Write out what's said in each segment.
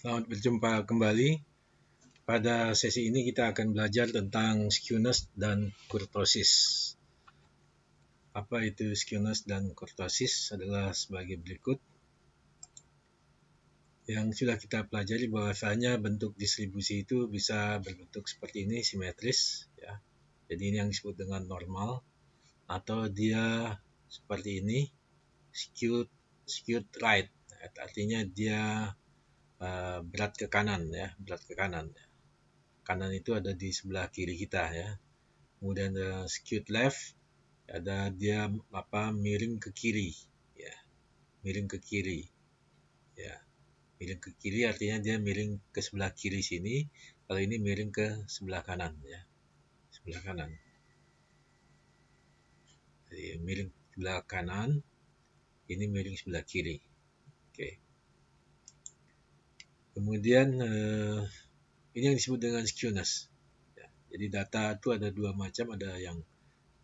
Selamat berjumpa kembali. Pada sesi ini kita akan belajar tentang skewness dan kurtosis. Apa itu skewness dan kurtosis adalah sebagai berikut. Yang sudah kita pelajari bahwasanya bentuk distribusi itu bisa berbentuk seperti ini, simetris, ya. Jadi ini yang disebut dengan normal, atau dia seperti ini, skewed right. Artinya dia berat ke kanan, ya, berat ke kanan. Kanan itu ada di sebelah kiri kita, ya. Kemudian skewed left, ada dia miring ke kiri, ya, miring ke kiri, ya, miring ke kiri artinya dia miring ke sebelah kiri sini. Kalau ini miring ke sebelah kanan, ya, sebelah kanan. Jadi miring sebelah kanan, ini miring sebelah kiri. Oke. Kemudian ini yang disebut dengan skewness. Ya, jadi data itu ada dua macam, ada yang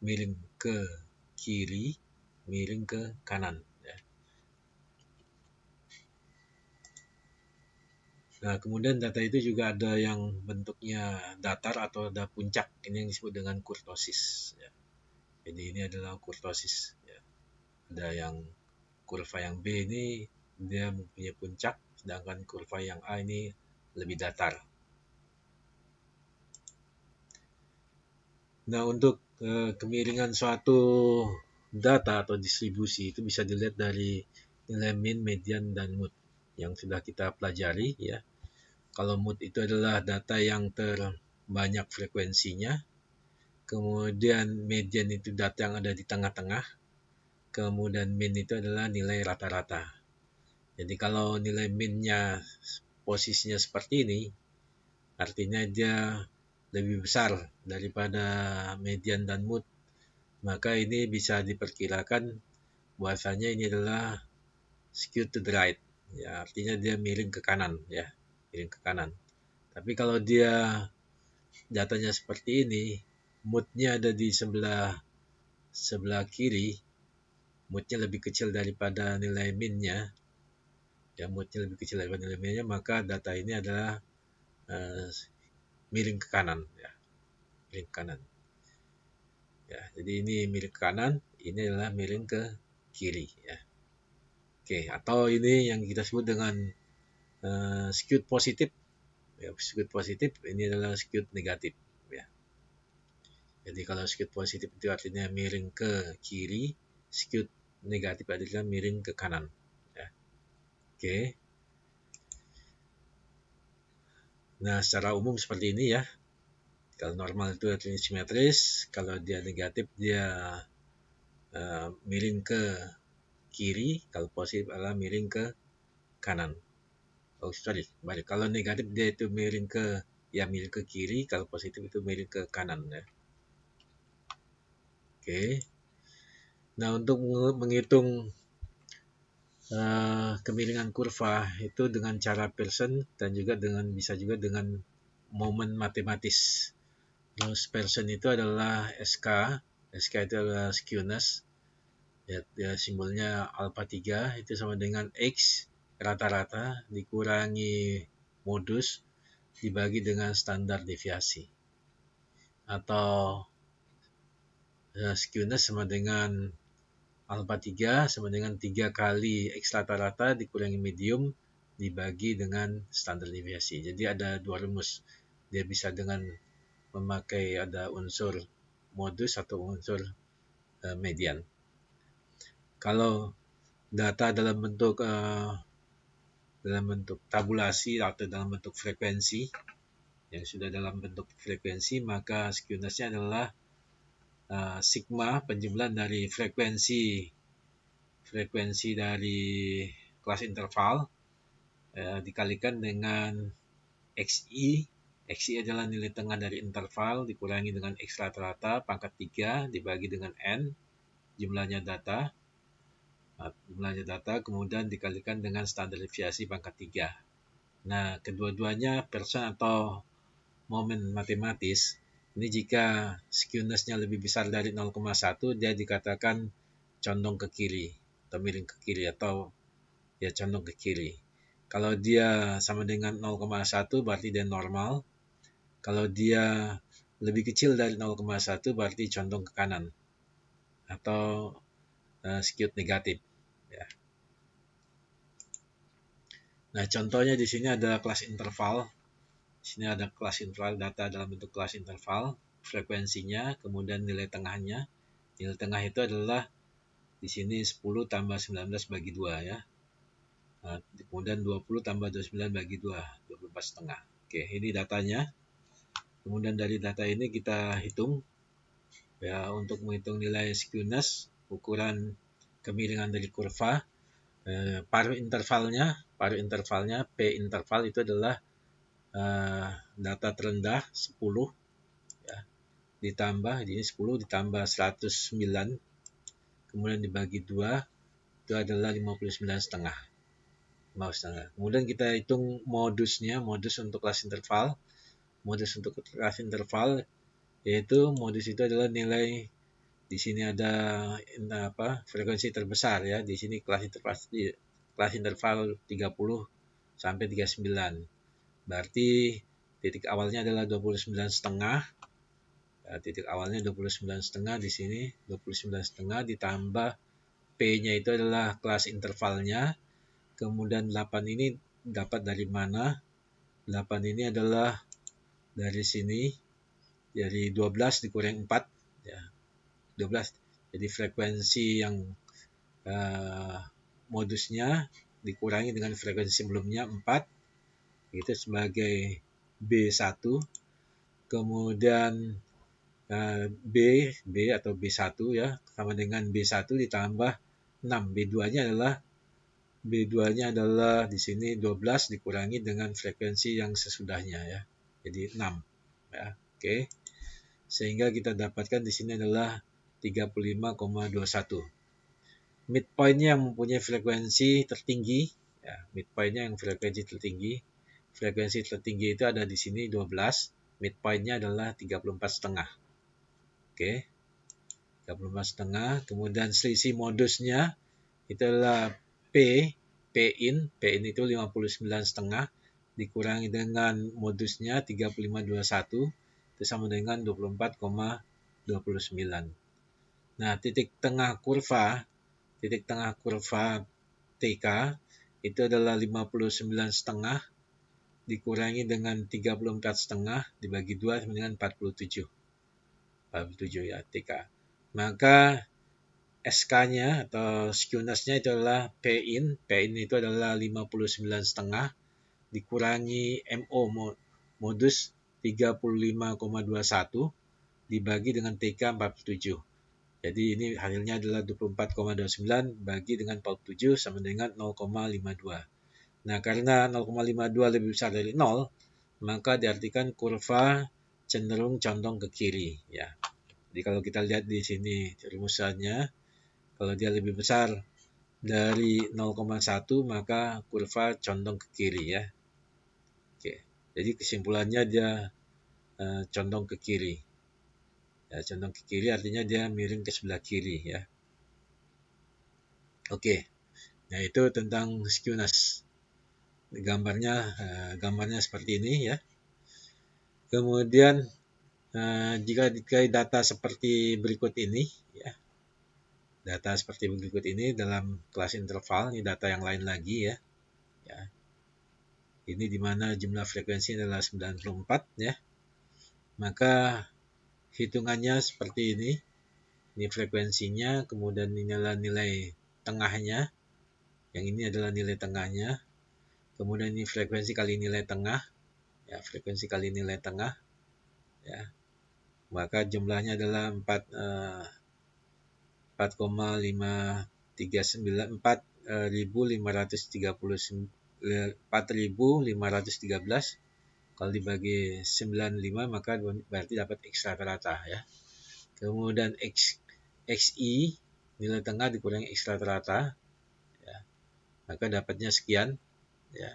miring ke kiri, miring ke kanan. Ya. Nah, kemudian data itu juga ada yang bentuknya datar atau ada puncak. Ini yang disebut dengan kurtosis. Ya. Jadi ini adalah kurtosis. Ya. Ada yang kurva yang B ini dia mempunyai puncak, sedangkan kurva yang A ini lebih datar. Nah, untuk kemiringan suatu data atau distribusi itu bisa dilihat dari nilai mean, median, dan mode yang sudah kita pelajari, ya. Kalau mode itu adalah data yang terbanyak frekuensinya, kemudian median itu data yang ada di tengah-tengah, kemudian mean itu adalah nilai rata-rata. Jadi kalau nilai mean-nya posisinya seperti ini, artinya dia lebih besar daripada median dan mode, maka ini bisa diperkirakan bahwasanya ini adalah skewed to the right, ya, artinya dia miring ke kanan, ya, miring ke kanan. Tapi kalau dia datanya seperti ini, moodnya ada di sebelah kiri, moodnya lebih kecil daripada nilai min-nya, ya, moodnya lebih kecil daripada nilai min-nya, maka data ini adalah miring ke kanan, ya, miring ke kanan. Ya, jadi ini miring ke kanan, ini adalah miring ke kiri, ya. Oke, atau ini yang kita sebut dengan skewed positif. Ya, skewed positif ini adalah skewed negatif, ya. Jadi kalau skewed positif itu artinya miring ke kiri, skewed negatif adalah miring ke kanan, ya. Oke. Nah, secara umum seperti ini, ya. Kalau normal itu artinya simetris, kalau dia negatif dia miring ke kiri, kalau positif adalah miring ke kanan. Oh, sorry, balik. Kalau negatif dia itu miring ke kiri, kalau positif itu miring ke kanan, ya. Oke. Nah, untuk menghitung kemiringan kurva itu dengan cara Pearson dan juga bisa juga dengan momen matematis. Terus Pearson itu adalah SK itu adalah skewness, ya, simbolnya alpha 3 itu sama dengan X rata-rata dikurangi modus dibagi dengan standar deviasi, atau skewness sama dengan alpha 3 sama dengan 3 kali X rata-rata dikurangi medium dibagi dengan standar deviasi. Jadi ada dua rumus. Dia bisa dengan memakai ada unsur modus atau unsur median. Kalau data dalam bentuk tabulasi atau dalam bentuk frekuensi, yang sudah dalam bentuk frekuensi, maka skewness-nya adalah sigma, penjumlahan dari frekuensi dari kelas interval dikalikan dengan XI. XI adalah nilai tengah dari interval dikurangi dengan X rata-rata pangkat 3 dibagi dengan N, jumlahnya data, kemudian dikalikan dengan standar deviasi pangkat 3. Nah, kedua-duanya Pearson atau momen matematis. Ini jika skewness-nya lebih besar dari 0,1, dia dikatakan condong ke kiri atau miring ke kiri, atau ya condong ke kiri. Kalau dia sama dengan 0,1 berarti dia normal. Kalau dia lebih kecil dari 0,1 berarti condong ke kanan atau skewed negatif. Ya. Nah, contohnya di sini adalah kelas interval. Di sini ada kelas interval, data dalam bentuk kelas interval, frekuensinya, kemudian nilai tengahnya. Nilai tengah itu adalah di sini 10 tambah 19 bagi 2 ya. Nah, kemudian 20 tambah 29 bagi 2, 24,5. Oke, ini datanya. Kemudian dari data ini kita hitung ya, untuk menghitung nilai skewness, ukuran kemiringan dari kurva, paruh intervalnya P interval itu adalah data terendah 10 ya, ditambah ini 10 ditambah 109, kemudian dibagi 2 itu adalah 59,5. Kemudian kita hitung modusnya, modus untuk kelas interval. Modus untuk kelas interval yaitu modus itu adalah nilai, di sini ada frekuensi terbesar ya. Di sini kelas interval 30 sampai 39. Berarti titik awalnya adalah 29,5. Ya, titik awalnya 29,5, di sini 29,5 ditambah P-nya itu adalah kelas intervalnya. Kemudian 8 ini dapat dari mana? 8 ini adalah dari sini, dari 12 dikurangi 4 ya. 12. Jadi frekuensi yang modusnya dikurangi dengan frekuensi sebelumnya 4, itu sebagai B1. Kemudian B atau B1 ya, sama dengan B1 ditambah 6. B2-nya adalah di sini 12 dikurangi dengan frekuensi yang sesudahnya ya. Jadi 6 ya. Oke. Sehingga kita dapatkan di sini adalah 35,21. Midpoint-nya yang mempunyai frekuensi tertinggi ya, midpoint-nya yang frekuensi tertinggi. Frekuensi tertinggi itu ada di sini 12, midpoint-nya adalah 34,5. Oke. 34,5. Kemudian selisih modusnya itu adalah P in itu 59,5 dikurangi dengan modusnya 35,21 itu sama dengan 24,29. Nah, titik tengah kurva TK itu adalah 59,5 dikurangi dengan 34,5 dibagi 2 sama dengan 47 ya TK. Maka SK-nya atau skewness-nya itu adalah P-in itu adalah 59,5 dikurangi MO modus 35,21 dibagi dengan TK 47. Jadi ini hasilnya adalah 24,29 bagi dengan 47 sama dengan 0,52. Nah, karena 0,52 lebih besar dari 0, maka diartikan kurva cenderung condong ke kiri ya. Jadi kalau kita lihat di sini rumusannya, kalau dia lebih besar dari 0,1 maka kurva condong ke kiri ya. Oke. Jadi kesimpulannya dia condong ke kiri. Ya, condong ke kiri artinya dia miring ke sebelah kiri ya. Oke. Nah, itu tentang skewness. Gambarnya seperti ini ya. Kemudian jika dikai data seperti berikut ini ya. Data seperti berikut ini dalam kelas interval, ini data yang lain lagi ya. Ya. Ini di mana jumlah frekuensi adalah 94 ya. Maka hitungannya seperti ini. Ini frekuensinya, kemudian ini adalah nilai tengahnya. Yang ini adalah nilai tengahnya. Kemudian ini frekuensi kali nilai tengah. Ya, frekuensi kali nilai tengah. Ya. Maka jumlahnya adalah 4,513. Kalau dibagi 95 maka berarti dapat X rata-rata ya. Kemudian XI nilai tengah dikurangi X rata-rata ya. Maka dapatnya sekian ya.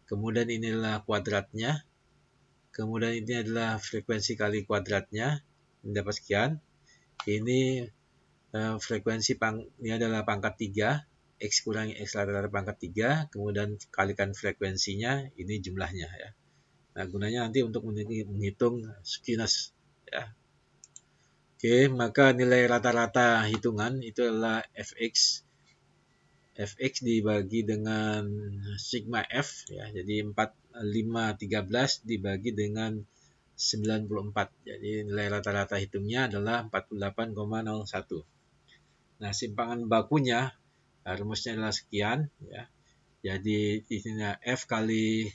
Kemudian ini adalah kuadratnya. Kemudian ini adalah frekuensi kali kuadratnya. Ini dapat sekian. Ini frekuensi ini adalah pangkat 3 X kurangi X rata-rata pangkat 3, kemudian kalikan frekuensinya, ini jumlahnya ya. Nah, gunanya nanti untuk menghitung skewness ya. Oke, maka nilai rata-rata hitungan itu adalah Fx. Fx dibagi dengan sigma F ya. Jadi 4513 dibagi dengan 94. Jadi nilai rata-rata hitungnya adalah 48,01. Nah, simpangan bakunya rumusnya adalah sekian ya. Jadi di sini F kali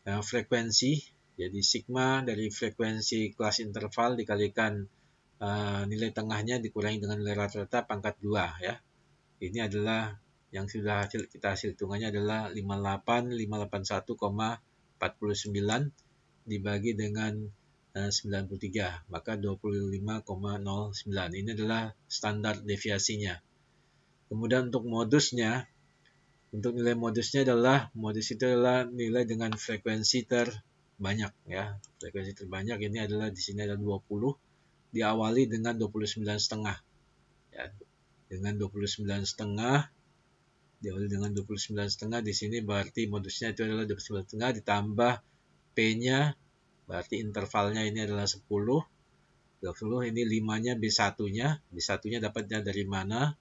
frekuensi. Jadi sigma dari frekuensi kelas interval dikalikan nilai tengahnya dikurangi dengan nilai rata-rata pangkat 2 ya. Ini adalah yang sudah kita hasil hitungannya adalah 58581,49 dibagi dengan 93, maka 25,09. Ini adalah standar deviasinya. Kemudian untuk modusnya, untuk nilai modusnya adalah nilai dengan frekuensi terbanyak ya. Frekuensi terbanyak ini adalah di sini ada 20, diawali dengan 29,5 ya. Dengan 29,5 diawali dengan 29,5 di sini berarti modusnya itu adalah 29,5 ditambah P-nya berarti intervalnya ini adalah 10. 20 ini 5-nya B1-nya. B1-nya dapatnya dari mana?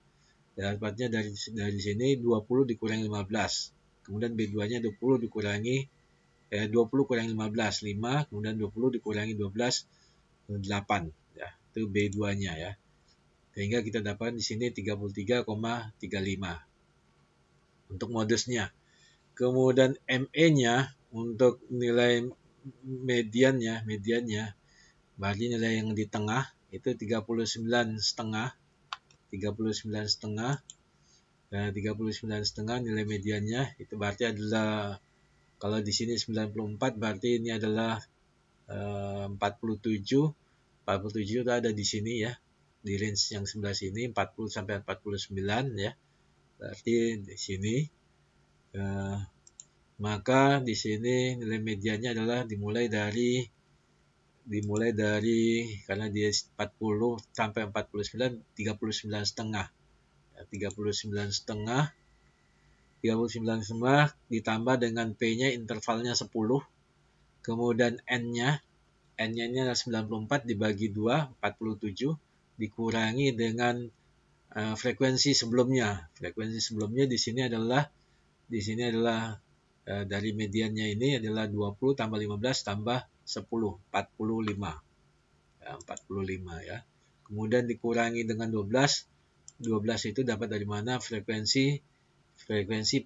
Dapatnya dari sini 20 dikurangi 15. Kemudian B2-nya 20 dikurangi 20 kurangi 15, 5. Kemudian 20 dikurangi 12, 8. Ya, itu B2-nya ya. Sehingga kita dapat di sini 33,35 untuk modusnya. Kemudian ME-nya untuk nilai mediannya berarti nilai yang di tengah itu 39,5. 39,5 nilai mediannya itu berarti adalah, kalau di sini 94 berarti ini adalah 47 itu ada di sini ya, di range yang sebelah sini 40 sampai 49 ya. Berarti di sini maka di sini nilai mediannya adalah dimulai dari karena dia 40 sampai 49, 39,5 ya, 39,5 ditambah dengan P-nya intervalnya 10, kemudian N-nya ini adalah 94 dibagi 2, 47 dikurangi dengan frekuensi sebelumnya. Frekuensi sebelumnya di sini adalah dari mediannya ini adalah 20 tambah 15 tambah 10, 45. Ya, 45 ya. Kemudian dikurangi dengan 12. 12 itu dapat dari mana? Frekuensi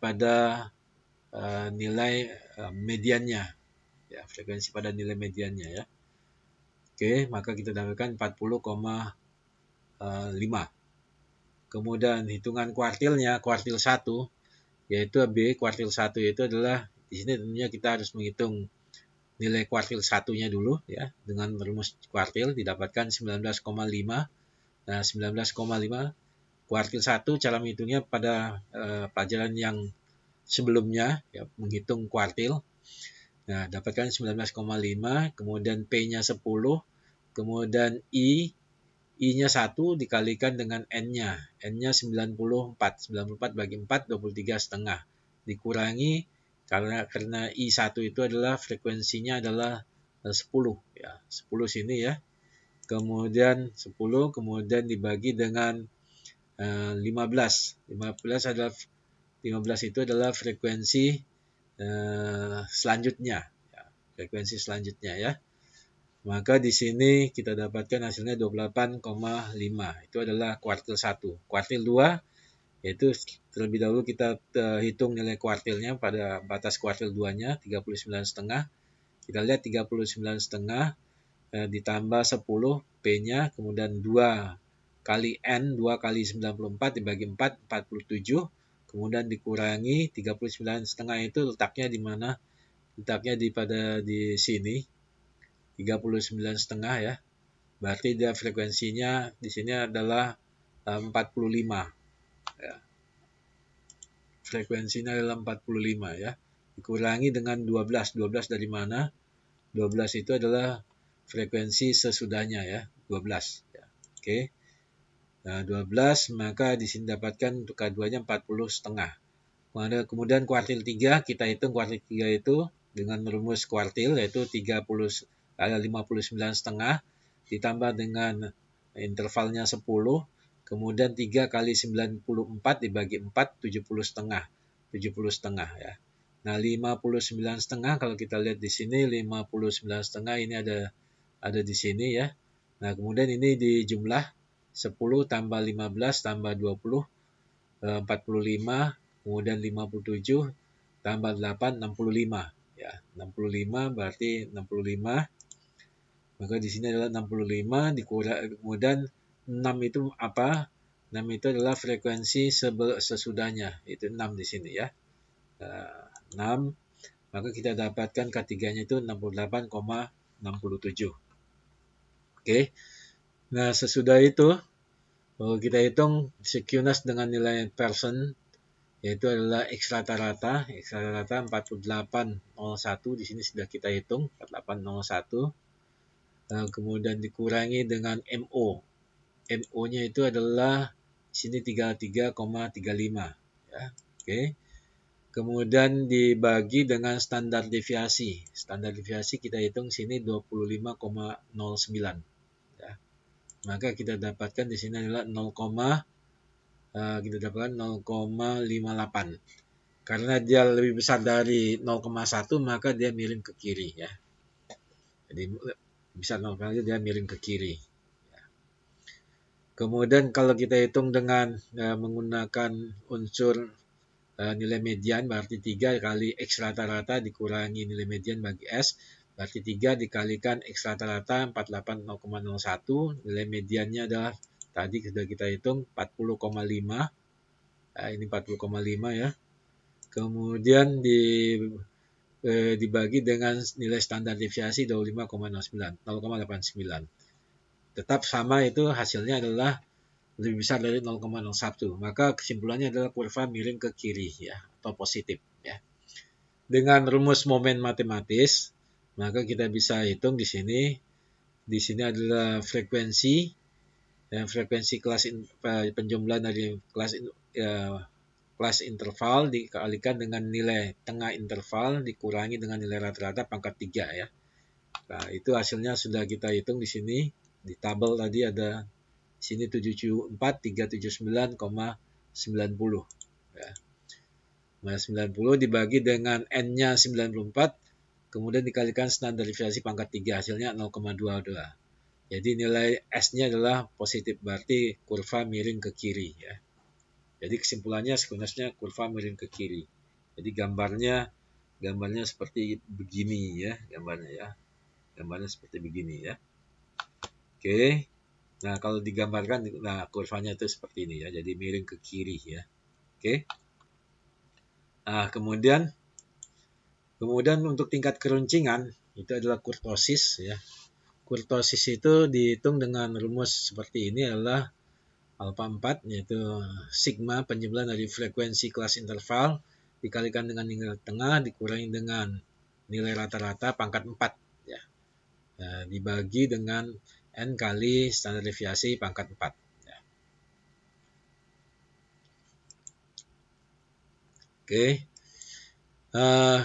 pada nilai mediannya. Ya, frekuensi pada nilai mediannya ya. Oke, maka kita dapatkan 40,5. Kemudian hitungan kuartilnya, kuartil 1 yaitu B, kuartil 1 itu adalah di sini tentunya kita harus menghitung nilai kuartil 1-nya dulu ya, dengan rumus kuartil didapatkan 19,5. Nah, 19,5 kuartil 1 cara menghitungnya pada pelajaran yang sebelumnya ya, menghitung kuartil. Nah, dapatkan 19,5, kemudian P-nya 10, kemudian I-nya 1 dikalikan dengan N-nya. N-nya 94. 94 bagi 4, 23,5. Dikurangi karena I1 itu adalah frekuensinya adalah 10 ya. 10 sini ya. Kemudian 10 kemudian dibagi dengan 15. 15 itu adalah frekuensi selanjutnya ya. Frekuensi selanjutnya ya. Maka di sini kita dapatkan hasilnya 28,5. Itu adalah kuartil 1. Kuartil 2 yaitu terlebih dahulu kita hitung nilai kuartilnya pada batas kuartil 2-nya 39,5. Kita lihat 39,5 ditambah 10 P-nya, kemudian 2 kali N, 2 kali 94 dibagi 4, 47. Kemudian dikurangi 39,5 itu letaknya di mana? Letaknya di sini. 39,5 ya. Berarti dia frekuensinya di sini adalah 45 ya. Frekuensinya adalah 45 ya. Dikurangi dengan 12. 12 dari mana? 12 itu adalah frekuensi sesudahnya ya, 12 ya. Oke. Nah, 12, maka di sini dapatkan untuk K2-nya 40,5. Kemudian kuartil 3, kita hitung kuartil 3 itu dengan rumus kuartil, yaitu 59,5 ditambah dengan intervalnya 10, kemudian 3 kali 94 dibagi 4, 70,5. 70,5 ya. Nah, 59,5 kalau kita lihat di sini 59,5 ini ada di sini ya. Nah, kemudian ini dijumlah 10 tambah 15 tambah 20, 45, kemudian 57 tambah 8, 65 ya. 65 berarti 65. Maka di sini adalah 65 kemudian 6 itu apa? 6 itu adalah frekuensi sesudahnya. Itu 6 di sini ya. 6, maka kita dapatkan K3-nya itu 68,67. Oke. Nah, sesudah itu kita hitung skewness dengan nilai Pearson, yaitu adalah X rata-rata. X rata-rata 48,01 di sini sudah kita hitung 48,01. Kemudian dikurangi dengan MO. MO-nya itu adalah di sini 33,35 ya. Oke. Kemudian dibagi dengan standar deviasi. Standar deviasi kita hitung sini 25,09 ya. Maka kita dapatkan di sini adalah 0,58. Karena dia lebih besar dari 0,1 maka dia miring ke kiri ya. Jadi bisa 0,1 dia miring ke kiri. Kemudian kalau kita hitung dengan menggunakan unsur nilai median, berarti 3 kali X rata-rata dikurangi nilai median bagi S, berarti 3 dikalikan X rata-rata 48,01, nilai mediannya adalah tadi sudah kita hitung 40,5. Ini 40,5 ya. Kemudian dibagi dengan nilai standar deviasi 25,09, 0,89. Tetap sama, itu hasilnya adalah lebih besar dari 0,01. Maka kesimpulannya adalah kurva miring ke kiri ya, atau positif ya. Dengan rumus momen matematis, maka kita bisa hitung di sini. Di sini adalah frekuensi dan frekuensi kelas penjumlahan dari kelas interval dikalikan dengan nilai tengah interval dikurangi dengan nilai rata-rata pangkat 3 ya. Nah, itu hasilnya sudah kita hitung di sini. Di tabel tadi ada di sini 74379,90 ya. Nah, 90 dibagi dengan N-nya 94, kemudian dikalikan standar deviasi pangkat 3, hasilnya 0,22. Jadi nilai S-nya adalah positif, berarti kurva miring ke kiri ya. Jadi kesimpulannya sebenarnya kurva miring ke kiri. Jadi gambarnya seperti begini ya, gambarnya ya. Gambarnya seperti begini ya. Oke. Nah, kalau digambarkan, nah kurvanya itu seperti ini ya, jadi miring ke kiri ya. Oke. Nah, kemudian untuk tingkat keruncingan itu adalah kurtosis ya. Kurtosis itu dihitung dengan rumus seperti ini adalah alfa 4, yaitu sigma penjumlahan dari frekuensi kelas interval dikalikan dengan nilai tengah dikurangi dengan nilai rata-rata pangkat 4 ya. Nah, dibagi dengan N kali standar deviasi pangkat 4 ya. Oke.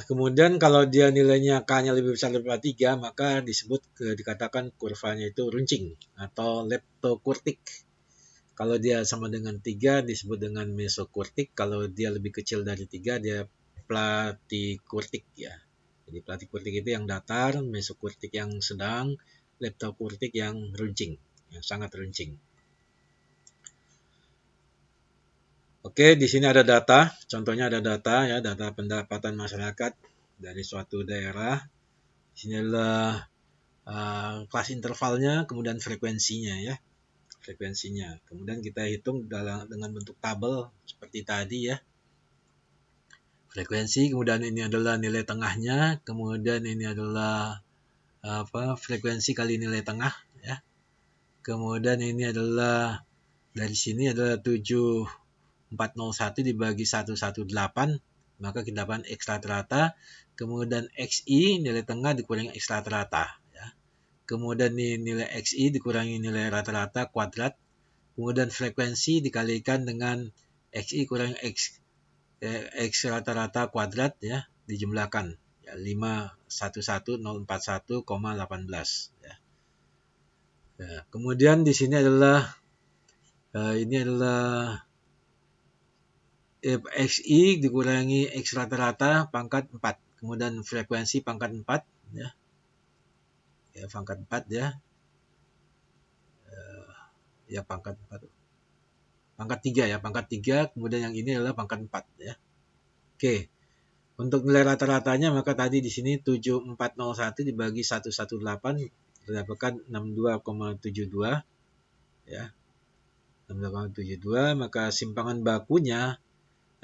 Kemudian kalau dia nilainya K-nya lebih besar daripada 3, maka dikatakan kurvanya itu runcing atau leptokurtik. Kalau dia sama dengan 3 disebut dengan mesokurtik, kalau dia lebih kecil dari 3 dia platikurtik ya. Jadi platikurtik itu yang datar, mesokurtik yang sedang, leptokurtik yang runcing, yang sangat runcing. Oke, di sini ada data. Contohnya ada data ya, data pendapatan masyarakat dari suatu daerah. Di sini adalah kelas intervalnya, kemudian frekuensinya ya. Frekuensinya. Kemudian kita hitung dengan bentuk tabel seperti tadi ya. Frekuensi, kemudian ini adalah nilai tengahnya, kemudian ini adalah frekuensi kali nilai tengah ya. Kemudian ini adalah dari sini adalah 7401 dibagi 118, maka kita dapat X rata-rata, kemudian XI nilai tengah dikurangi X rata-rata ya. Kemudian nilai XI dikurangi nilai rata-rata kuadrat, kemudian frekuensi dikalikan dengan XI kurang X rata-rata kuadrat ya, dijumlahkan ya, 511.041,18 ya. Ya, kemudian di sini adalah ini adalah XI dikurangi X rata-rata pangkat 4, kemudian frekuensi pangkat 4 ya, pangkat 4 ya, pangkat 4, pangkat 3 ya, pangkat 3, kemudian yang ini adalah pangkat 4 ya. Oke, untuk nilai rata-ratanya maka tadi di sini 7401 dibagi 118 mendapatkan 62,72 ya, 62,72, maka simpangan bakunya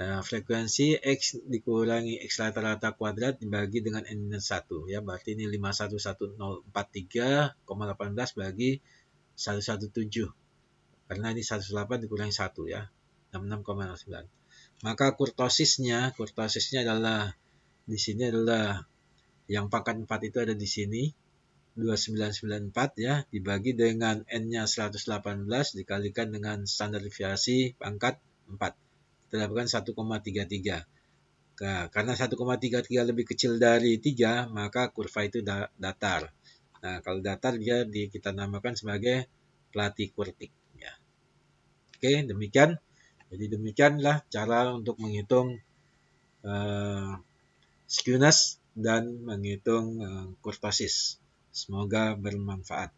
frekuensi X dikurangi X rata-rata kuadrat dibagi dengan N-1 ya, berarti ini 511.043,18 bagi 117, karena ini 108 dikurangi 1 ya, 66,09. Maka kurtosisnya adalah di sini adalah yang pangkat 4 itu ada di sini 2994 ya, dibagi dengan N-nya 118 dikalikan dengan standar deviasi pangkat 4. Kita dapatkan 1,33. Nah, karena 1,33 lebih kecil dari 3, maka kurva itu datar. Nah, kalau datar dia kita namakan sebagai platykurtic ya. Oke, demikian. Jadi demikianlah cara untuk menghitung skewness dan menghitung kurtosis. Semoga bermanfaat.